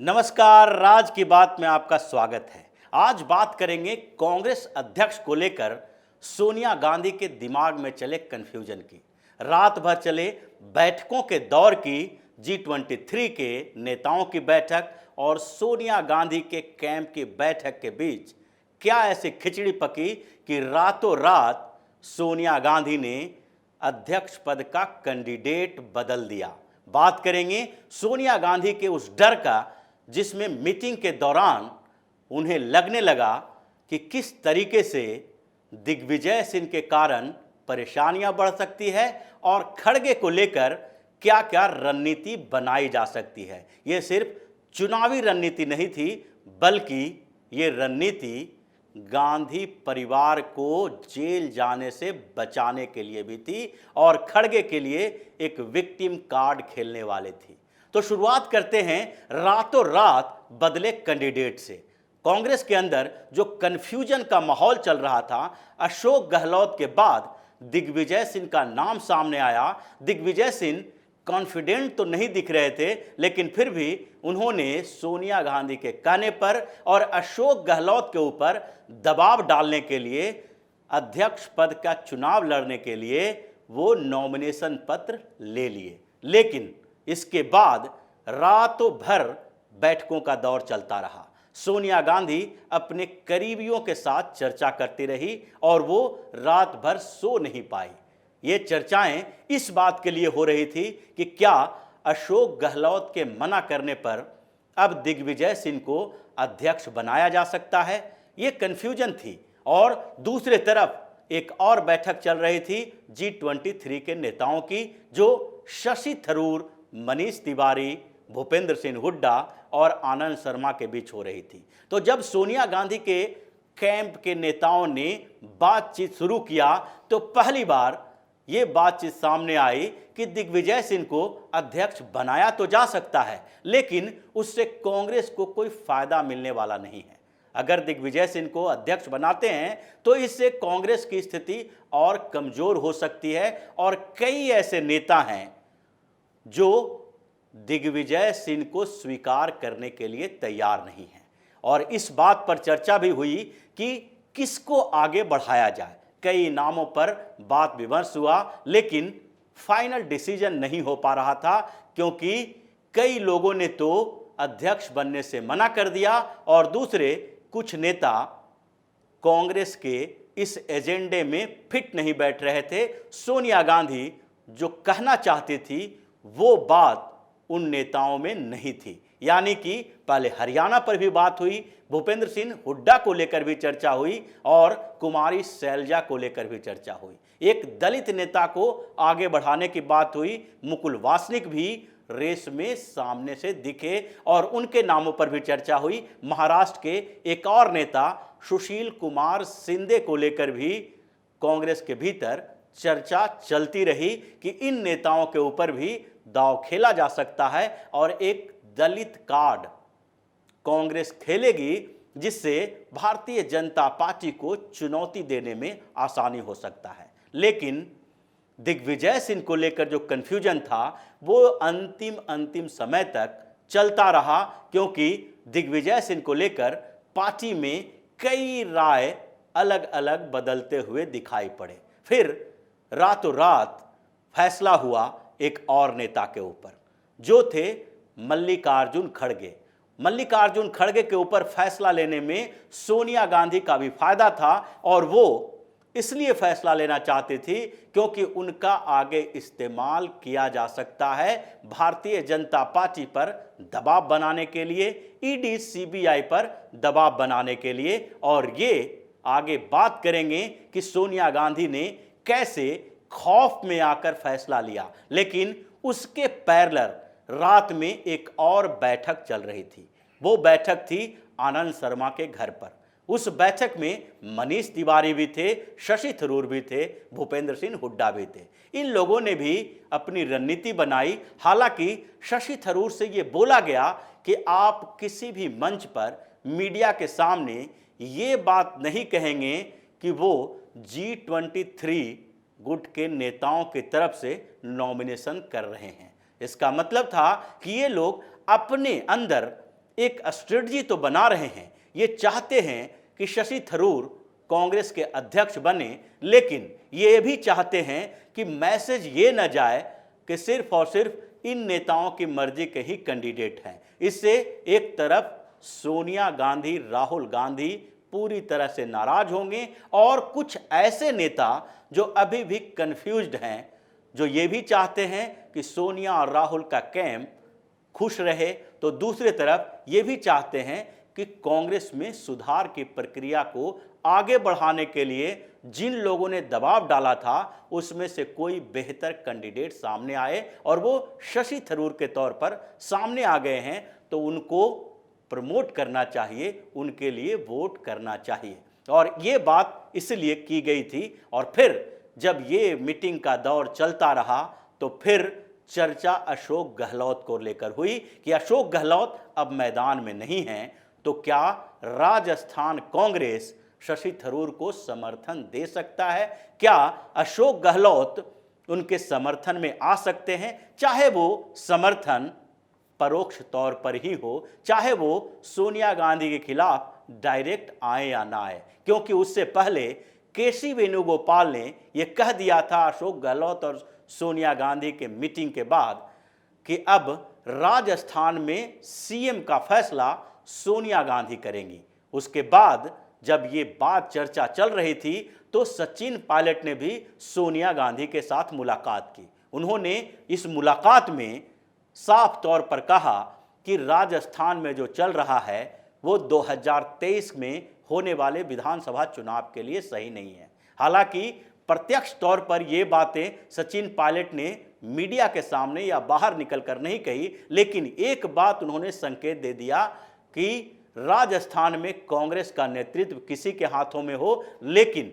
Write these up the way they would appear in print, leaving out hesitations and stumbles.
नमस्कार, राज की बात में आपका स्वागत है। आज बात करेंगे कांग्रेस अध्यक्ष को लेकर सोनिया गांधी के दिमाग में चले कन्फ्यूजन की। रात भर चले बैठकों के दौर की, G23 के नेताओं की बैठक और सोनिया गांधी के कैंप की बैठक के बीच क्या ऐसी खिचड़ी पकी कि रातों रात सोनिया गांधी ने अध्यक्ष पद का कैंडिडेट बदल दिया। बात करेंगे सोनिया गांधी के उस डर का जिसमें मीटिंग के दौरान उन्हें लगने लगा कि किस तरीके से दिग्विजय सिंह के कारण परेशानियां बढ़ सकती है और खड़गे को लेकर क्या क्या रणनीति बनाई जा सकती है। यह सिर्फ चुनावी रणनीति नहीं थी, बल्कि ये रणनीति गांधी परिवार को जेल जाने से बचाने के लिए भी थी और खड़गे के लिए एक विक्टिम कार्ड खेलने वाले थी। तो शुरुआत करते हैं रातों रात बदले कैंडिडेट से। कांग्रेस के अंदर जो कन्फ्यूजन का माहौल चल रहा था, अशोक गहलोत के बाद दिग्विजय सिंह का नाम सामने आया। दिग्विजय सिंह कॉन्फिडेंट तो नहीं दिख रहे थे, लेकिन फिर भी उन्होंने सोनिया गांधी के कहने पर और अशोक गहलोत के ऊपर दबाव डालने के लिए अध्यक्ष पद का चुनाव लड़ने के लिए वो नॉमिनेशन पत्र ले लिए। लेकिन इसके बाद रातों भर बैठकों का दौर चलता रहा। सोनिया गांधी अपने करीबियों के साथ चर्चा करती रही और वो रात भर सो नहीं पाई। ये चर्चाएं इस बात के लिए हो रही थी कि क्या अशोक गहलोत के मना करने पर अब दिग्विजय सिंह को अध्यक्ष बनाया जा सकता है। ये कन्फ्यूजन थी। और दूसरे तरफ एक और बैठक चल रही थी G23 के नेताओं की, जो शशि थरूर, मनीष तिवारी, भूपेंद्र सिंह हुड्डा और आनंद शर्मा के बीच हो रही थी। तो जब सोनिया गांधी के कैंप के नेताओं ने बातचीत शुरू किया तो पहली बार ये बातचीत सामने आई कि दिग्विजय सिंह को अध्यक्ष बनाया तो जा सकता है, लेकिन उससे कांग्रेस को कोई फायदा मिलने वाला नहीं है। अगर दिग्विजय सिंह को अध्यक्ष बनाते हैं तो इससे कांग्रेस की स्थिति और कमजोर हो सकती है और कई ऐसे नेता हैं जो दिग्विजय सिंह को स्वीकार करने के लिए तैयार नहीं हैं। और इस बात पर चर्चा भी हुई कि किसको आगे बढ़ाया जाए। कई नामों पर बात विमर्श हुआ, लेकिन फाइनल डिसीजन नहीं हो पा रहा था, क्योंकि कई लोगों ने तो अध्यक्ष बनने से मना कर दिया और दूसरे कुछ नेता कांग्रेस के इस एजेंडे में फिट नहीं बैठ रहे थे। सोनिया गांधी जो कहना चाहती थी वो बात उन नेताओं में नहीं थी। यानी कि पहले हरियाणा पर भी बात हुई, भूपेंद्र सिंह हुड्डा को लेकर भी चर्चा हुई और कुमारी शैलजा को लेकर भी चर्चा हुई। एक दलित नेता को आगे बढ़ाने की बात हुई, मुकुल वासनिक भी रेस में सामने से दिखे और उनके नामों पर भी चर्चा हुई। महाराष्ट्र के एक और नेता सुशील कुमार शिंदे को लेकर भी कांग्रेस के भीतर चर्चा चलती रही कि इन नेताओं के ऊपर भी दांव खेला जा सकता है और एक दलित कार्ड कांग्रेस खेलेगी, जिससे भारतीय जनता पार्टी को चुनौती देने में आसानी हो सकता है। लेकिन दिग्विजय सिंह को लेकर जो कन्फ्यूजन था वो अंतिम समय तक चलता रहा, क्योंकि दिग्विजय सिंह को लेकर पार्टी में कई राय अलग अलग बदलते हुए दिखाई पड़े। फिर रातों रात फैसला हुआ एक और नेता के ऊपर, जो थे मल्लिकार्जुन खड़गे। मल्लिकार्जुन खड़गे के ऊपर फैसला लेने में सोनिया गांधी का भी फायदा था और वो इसलिए फैसला लेना चाहती थी क्योंकि उनका आगे इस्तेमाल किया जा सकता है भारतीय जनता पार्टी पर दबाव बनाने के लिए, ईडी सीबीआई पर दबाव बनाने के लिए। और ये आगे बात करेंगे कि सोनिया गांधी ने कैसे खौफ में आकर फैसला लिया। लेकिन उसके पैरेलल रात में एक और बैठक चल रही थी। वो बैठक थी आनंद शर्मा के घर पर। उस बैठक में मनीष तिवारी भी थे, शशि थरूर भी थे, भूपेंद्र सिंह हुड्डा भी थे। इन लोगों ने भी अपनी रणनीति बनाई। हालांकि शशि थरूर से ये बोला गया कि आप किसी भी मंच पर मीडिया के सामने ये बात नहीं कहेंगे कि वो G23 गुट के नेताओं की तरफ से नॉमिनेशन कर रहे हैं। इसका मतलब था कि ये लोग अपने अंदर एक स्ट्रेटजी तो बना रहे हैं, ये चाहते हैं कि शशि थरूर कांग्रेस के अध्यक्ष बने, लेकिन ये भी चाहते हैं कि मैसेज ये न जाए कि सिर्फ और सिर्फ इन नेताओं की मर्जी के ही कैंडिडेट हैं। इससे एक तरफ सोनिया गांधी, राहुल गांधी पूरी तरह से नाराज होंगे और कुछ ऐसे नेता जो अभी भी कंफ्यूज्ड हैं, जो ये भी चाहते हैं कि सोनिया और राहुल का कैंप खुश रहे, तो दूसरी तरफ ये भी चाहते हैं कि कांग्रेस में सुधार की प्रक्रिया को आगे बढ़ाने के लिए जिन लोगों ने दबाव डाला था उसमें से कोई बेहतर कैंडिडेट सामने आए और वो शशि थरूर के तौर पर सामने आ गए हैं, तो उनको प्रमोट करना चाहिए, उनके लिए वोट करना चाहिए। और ये बात इसलिए की गई थी। और फिर जब ये मीटिंग का दौर चलता रहा तो फिर चर्चा अशोक गहलोत को लेकर हुई कि अशोक गहलोत अब मैदान में नहीं हैं, तो क्या राजस्थान कांग्रेस शशि थरूर को समर्थन दे सकता है? क्या अशोक गहलोत उनके समर्थन में आ सकते हैं? चाहे वो समर्थन परोक्ष तौर पर ही हो, चाहे वो सोनिया गांधी के खिलाफ डायरेक्ट आए या ना आए, क्योंकि उससे पहले केसी वेणुगोपाल ने यह कह दिया था अशोक गहलोत और सोनिया गांधी के मीटिंग के बाद कि अब राजस्थान में सीएम का फैसला सोनिया गांधी करेंगी। उसके बाद जब ये बात चर्चा चल रही थी तो सचिन पायलट ने भी सोनिया गांधी के साथ मुलाकात की। उन्होंने इस मुलाकात में साफ तौर पर कहा कि राजस्थान में जो चल रहा है वो 2023 में होने वाले विधानसभा चुनाव के लिए सही नहीं है। हालांकि प्रत्यक्ष तौर पर ये बातें सचिन पायलट ने मीडिया के सामने या बाहर निकलकर नहीं कही, लेकिन एक बात उन्होंने संकेत दे दिया कि राजस्थान में कांग्रेस का नेतृत्व किसी के हाथों में हो, लेकिन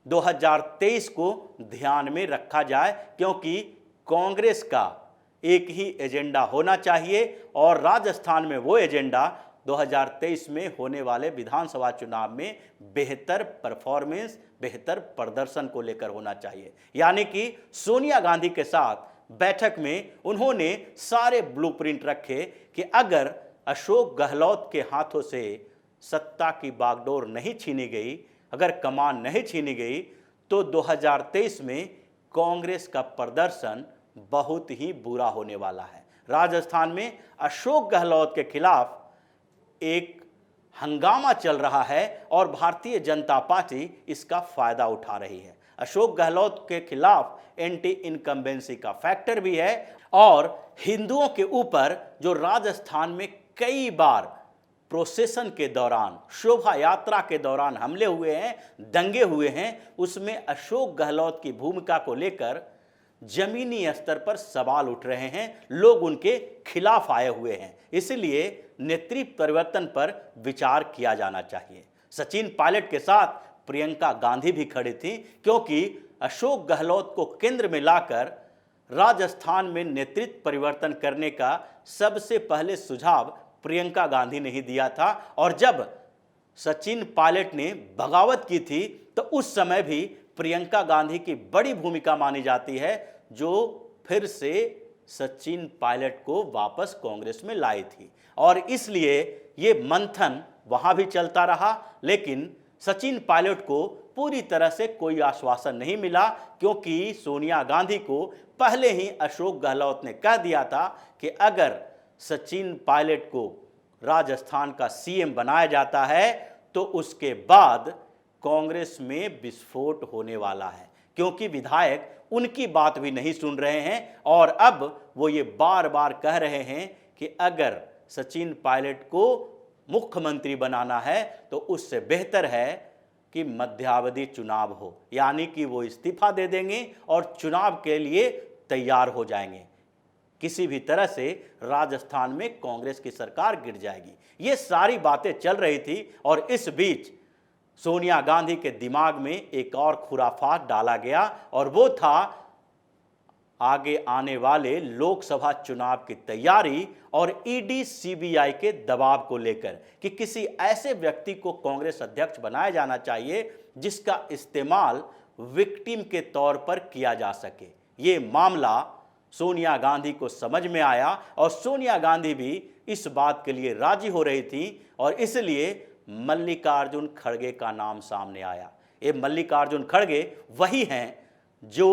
2023 को ध्यान में रखा जाए, क्योंकि कांग्रेस का एक ही एजेंडा होना चाहिए और राजस्थान में वो एजेंडा 2023 में होने वाले विधानसभा चुनाव में बेहतर परफॉर्मेंस, बेहतर प्रदर्शन को लेकर होना चाहिए। यानी कि सोनिया गांधी के साथ बैठक में उन्होंने सारे ब्लूप्रिंट रखे कि अगर अशोक गहलोत के हाथों से सत्ता की बागडोर नहीं छीनी गई, अगर कमान नहीं छीनी गई, तो 2023 में कांग्रेस का प्रदर्शन बहुत ही बुरा होने वाला है। राजस्थान में अशोक गहलोत के खिलाफ एक हंगामा चल रहा है और भारतीय जनता पार्टी इसका फायदा उठा रही है। अशोक गहलोत के खिलाफ एंटी इनकम्बेंसी का फैक्टर भी है और हिंदुओं के ऊपर जो राजस्थान में कई बार प्रोसेशन के दौरान, शोभा यात्रा के दौरान हमले हुए हैं, दंगे हुए हैं, उसमें अशोक गहलोत की भूमिका को लेकर जमीनी स्तर पर सवाल उठ रहे हैं, लोग उनके खिलाफ आए हुए हैं। इसलिए नेतृत्व परिवर्तन पर विचार किया जाना चाहिए। सचिन पायलट के साथ प्रियंका गांधी भी खड़ी थी, क्योंकि अशोक गहलोत को केंद्र में लाकर राजस्थान में नेतृत्व परिवर्तन करने का सबसे पहले सुझाव प्रियंका गांधी ने ही दिया था। और जब सचिन पायलट ने बगावत की थी तो उस समय भी प्रियंका गांधी की बड़ी भूमिका मानी जाती है, जो फिर से सचिन पायलट को वापस कांग्रेस में लाई थी। और इसलिए ये मंथन वहां भी चलता रहा, लेकिन सचिन पायलट को पूरी तरह से कोई आश्वासन नहीं मिला, क्योंकि सोनिया गांधी को पहले ही अशोक गहलोत ने कह दिया था कि अगर सचिन पायलट को राजस्थान का सीएम बनाया जाता है तो उसके बाद कांग्रेस में विस्फोट होने वाला है, क्योंकि विधायक उनकी बात भी नहीं सुन रहे हैं। और अब वो ये बार बार कह रहे हैं कि अगर सचिन पायलट को मुख्यमंत्री बनाना है तो उससे बेहतर है कि मध्यावधि चुनाव हो, यानी कि वो इस्तीफा दे देंगे और चुनाव के लिए तैयार हो जाएंगे। किसी भी तरह से राजस्थान में कांग्रेस की सरकार गिर जाएगी। ये सारी बातें चल रही थी और इस बीच सोनिया गांधी के दिमाग में एक और खुराफात डाला गया, और वो था आगे आने वाले लोकसभा चुनाव की तैयारी और ईडी सीबीआई के दबाव को लेकर कि किसी ऐसे व्यक्ति को कांग्रेस अध्यक्ष बनाया जाना चाहिए जिसका इस्तेमाल विक्टिम के तौर पर किया जा सके। ये मामला सोनिया गांधी को समझ में आया और सोनिया गांधी भी इस बात के लिए राजी हो रही थी और इसलिए मल्लिकार्जुन खड़गे का नाम सामने आया। ये मल्लिकार्जुन खड़गे वही हैं जो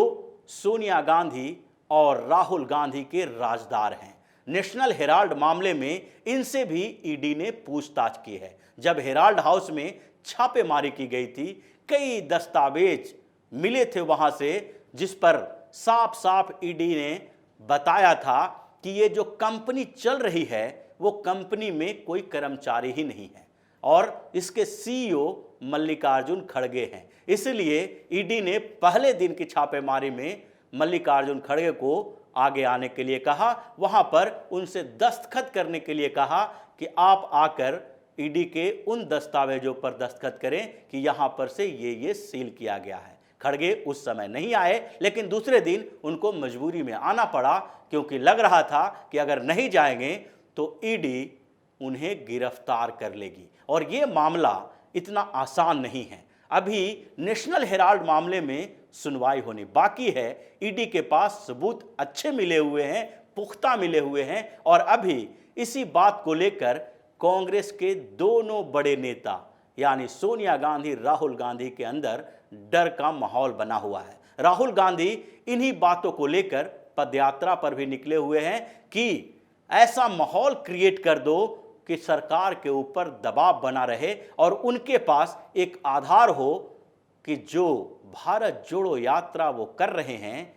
सोनिया गांधी और राहुल गांधी के राजदार हैं। नेशनल हेराल्ड मामले में इनसे भी ईडी ने पूछताछ की है। जब हेराल्ड हाउस में छापेमारी की गई थी, कई दस्तावेज मिले थे वहां से, जिस पर साफ साफ ईडी ने बताया था कि ये जो कंपनी चल रही है वो कंपनी में कोई कर्मचारी ही नहीं है और इसके सीईओ मल्लिकार्जुन खड़गे हैं। इसलिए ईडी ने पहले दिन की छापेमारी में मल्लिकार्जुन खड़गे को आगे आने के लिए कहा, वहां पर उनसे दस्तखत करने के लिए कहा कि आप आकर ईडी के उन दस्तावेजों पर दस्तखत करें कि यहां पर से ये सील किया गया है। खड़गे उस समय नहीं आए, लेकिन दूसरे दिन उनको मजबूरी में आना पड़ा क्योंकि लग रहा था कि अगर नहीं जाएंगे तो ईडी उन्हें गिरफ्तार कर लेगी और ये मामला इतना आसान नहीं है। अभी नेशनल हेराल्ड मामले में सुनवाई होनी बाकी है। ईडी के पास सबूत अच्छे मिले हुए हैं, पुख्ता मिले हुए हैं और अभी इसी बात को लेकर कांग्रेस के दोनों बड़े नेता यानी सोनिया गांधी, राहुल गांधी के अंदर डर का माहौल बना हुआ है। राहुल गांधी इन्हीं बातों को लेकर पदयात्रा पर भी निकले हुए हैं कि ऐसा माहौल क्रिएट कर दो कि सरकार के ऊपर दबाव बना रहे और उनके पास एक आधार हो कि जो भारत जोड़ो यात्रा वो कर रहे हैं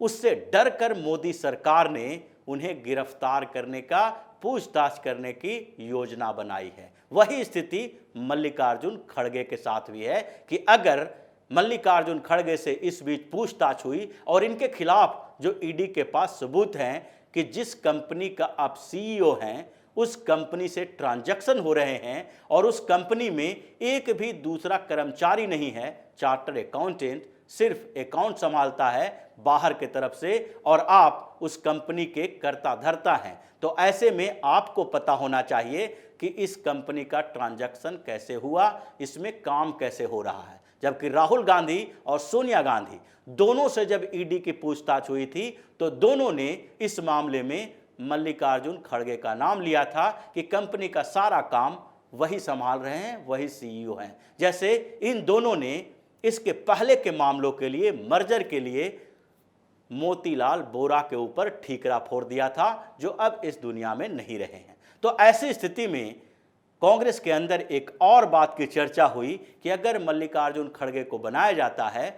उससे डर कर मोदी सरकार ने उन्हें गिरफ्तार करने का, पूछताछ करने की योजना बनाई है। वही स्थिति मल्लिकार्जुन खड़गे के साथ भी है कि अगर मल्लिकार्जुन खड़गे से इस बीच पूछताछ हुई और इनके खिलाफ जो ईडी के पास सबूत हैं कि जिस कंपनी का आप सीईओ हैं उस कंपनी से ट्रांजैक्शन हो रहे हैं और उस कंपनी में एक भी दूसरा कर्मचारी नहीं है, चार्टर्ड अकाउंटेंट सिर्फ अकाउंट संभालता है बाहर के तरफ से और आप उस कंपनी के कर्ता धर्ता हैं, तो ऐसे में आपको पता होना चाहिए कि इस कंपनी का ट्रांजैक्शन कैसे हुआ, इसमें काम कैसे हो रहा है। जबकि राहुल गांधी और सोनिया गांधी दोनों से जब ईडी की पूछताछ हुई थी तो दोनों ने इस मामले में मल्लिकार्जुन खड़गे का नाम लिया था कि कंपनी का सारा काम वही संभाल रहे हैं, वही सीईओ हैं। जैसे इन दोनों ने इसके पहले के मामलों के लिए, मर्जर के लिए मोतीलाल वोरा के ऊपर ठीकरा फोड़ दिया था जो अब इस दुनिया में नहीं रहे हैं। तो ऐसी स्थिति में कांग्रेस के अंदर एक और बात की चर्चा हुई कि अगर मल्लिकार्जुन खड़गे को बनाया जाता है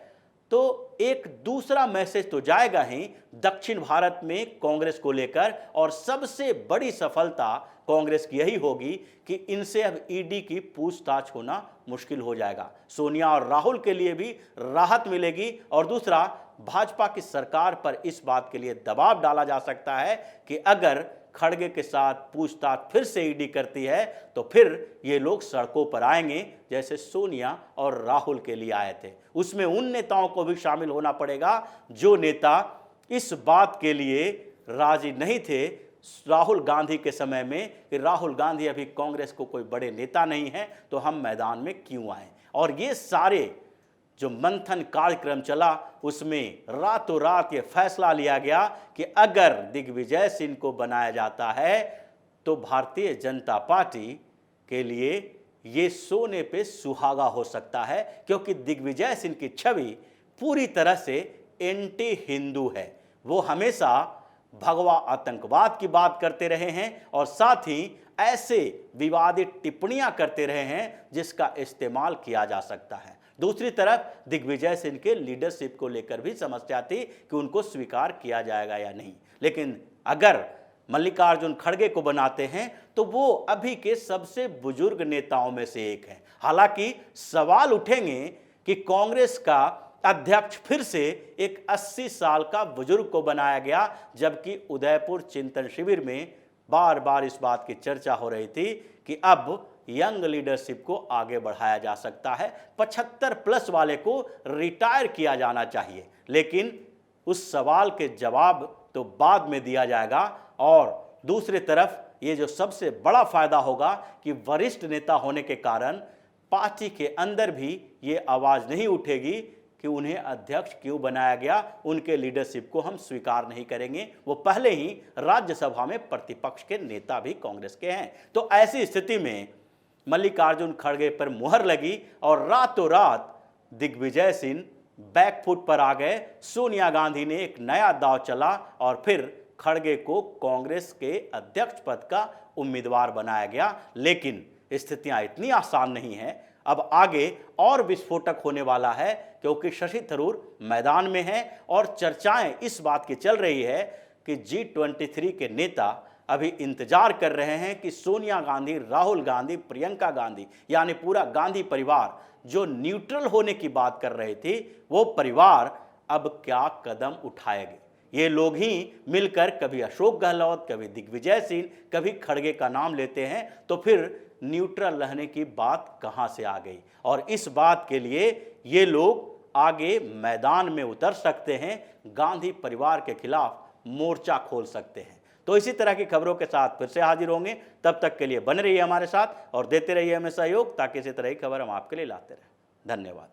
तो एक दूसरा मैसेज तो जाएगा ही दक्षिण भारत में कांग्रेस को लेकर और सबसे बड़ी सफलता कांग्रेस की यही होगी कि इनसे अब ईडी की पूछताछ होना मुश्किल हो जाएगा। सोनिया और राहुल के लिए भी राहत मिलेगी और दूसरा भाजपा की सरकार पर इस बात के लिए दबाव डाला जा सकता है कि अगर खड़गे के साथ पूछताछ फिर से ईडी करती है तो फिर ये लोग सड़कों पर आएंगे जैसे सोनिया और राहुल के लिए आए थे। उसमें उन नेताओं को भी शामिल होना पड़ेगा जो नेता इस बात के लिए राजी नहीं थे राहुल गांधी के समय में कि राहुल गांधी अभी कांग्रेस को कोई बड़े नेता नहीं है तो हम मैदान में क्यों आए। और ये सारे जो मंथन कार्यक्रम चला उसमें रातों रात ये फैसला लिया गया कि अगर दिग्विजय सिंह को बनाया जाता है तो भारतीय जनता पार्टी के लिए ये सोने पे सुहागा हो सकता है, क्योंकि दिग्विजय सिंह की छवि पूरी तरह से एंटी हिंदू है। वो हमेशा भगवा आतंकवाद की बात करते रहे हैं और साथ ही ऐसे विवादित टिप्पणियां करते रहे हैं जिसका इस्तेमाल किया जा सकता है। दूसरी तरफ दिग्विजय सिंह के लीडरशिप को लेकर भी समस्या थी कि उनको स्वीकार किया जाएगा या नहीं। लेकिन अगर मल्लिकार्जुन खड़गे को बनाते हैं तो वो अभी के सबसे बुजुर्ग नेताओं में से एक है। हालांकि सवाल उठेंगे कि कांग्रेस का अध्यक्ष फिर से एक 80 साल का बुजुर्ग को बनाया गया, जबकि उदयपुर चिंतन शिविर में बार बार इस बात की चर्चा हो रही थी कि अब यंग लीडरशिप को आगे बढ़ाया जा सकता है, 75 प्लस वाले को रिटायर किया जाना चाहिए। लेकिन उस सवाल के जवाब तो बाद में दिया जाएगा। और दूसरी तरफ ये जो सबसे बड़ा फायदा होगा कि वरिष्ठ नेता होने के कारण पार्टी के अंदर भी ये आवाज नहीं उठेगी कि उन्हें अध्यक्ष क्यों बनाया गया, उनके लीडरशिप को हम स्वीकार नहीं करेंगे। वो पहले ही राज्यसभा में प्रतिपक्ष के नेता भी कांग्रेस के हैं। तो ऐसी स्थिति में मल्लिकार्जुन खड़गे पर मुहर लगी और रातों रात दिग्विजय सिंह बैकफुट पर आ गए। सोनिया गांधी ने एक नया दांव चला और फिर खड़गे को कांग्रेस के अध्यक्ष पद का उम्मीदवार बनाया गया। लेकिन स्थितियां इतनी आसान नहीं हैं, अब आगे और विस्फोटक होने वाला है, क्योंकि शशि थरूर मैदान में हैं और चर्चाएं इस बात की चल रही है कि G23 के नेता अभी इंतजार कर रहे हैं कि सोनिया गांधी, राहुल गांधी, प्रियंका गांधी यानी पूरा गांधी परिवार जो न्यूट्रल होने की बात कर रहे थे, वो परिवार अब क्या कदम उठाएंगे। ये लोग ही मिलकर कभी अशोक गहलोत, कभी दिग्विजय सिंह, कभी खड़गे का नाम लेते हैं, तो फिर न्यूट्रल रहने की बात कहां से आ गई। और इस बात के लिए ये लोग आगे मैदान में उतर सकते हैं, गांधी परिवार के खिलाफ मोर्चा खोल सकते हैं। तो इसी तरह की खबरों के साथ फिर से हाजिर होंगे। तब तक के लिए बने रहिए हमारे साथ और देते रहिए हमें सहयोग, ताकि इसी तरह की खबर हम आपके लिए लाते रहें। धन्यवाद।